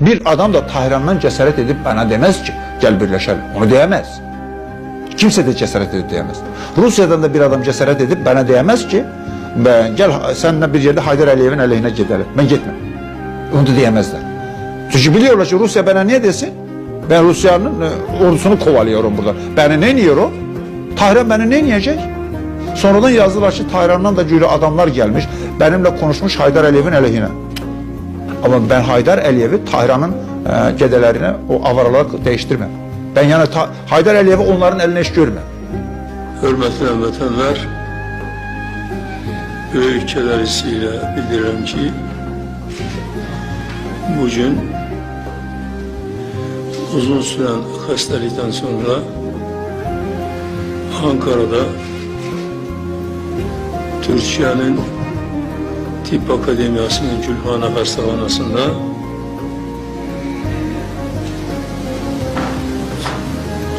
Bir adam da Tahran'dan cesaret edip bana demez ki gel birleşelim. Onu diyemez. Kimse de cesaret edip diyemez. Rusya'dan da bir adam cesaret edip bana diyemez ki ben gel seninle bir yerde Haydar Aliyev'in aleyhine gidelim. Ben gitmem. Onu da diyemezler. Çünkü biliyorlar ki Rusya bana ne desin? Ben Rusya'nın ordusunu kovalıyorum burada. Beni ne yiyor o? Tahran beni ne yiyecek? Sonradan yazdılar ki Tahran'dan da güyle adamlar gelmiş. Benimle konuşmuş Haydar Aliyev'in aleyhine. Ama ben Haydar Aliyev'i Tahran'ın gedelerine o avaralar değiştirmem. Ben yani Haydar Aliyev'i onların eline hiç görmem. Hürmetli hamvətənlər, böyük kədər hissi ilə bildirirəm ki, bugün uzun süren xəstəlikdən sonra Ankara'da Türkiye'nin Tıp Akademiyasının Gülhane Xəstəxanasında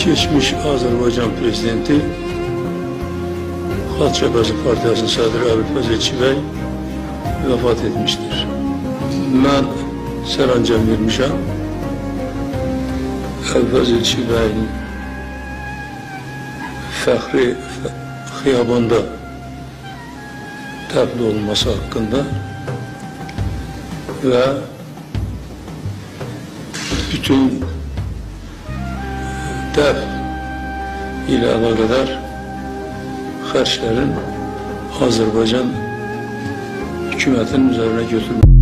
geçmiş Azərbaycan Prezidenti Xalq Cəbhəsi Partiyasının sədri Əbülfəz Elçi bəy vəfat etmiştir. Mən sərəncam vermişəm. Əbülfəz Elçi bəyin fəxri xiyabanda dəfn olunması haqqında və bütün dəfn ilə əlaqədar xərclərin Azərbaycan hükümetinin üzerine götürülmesi.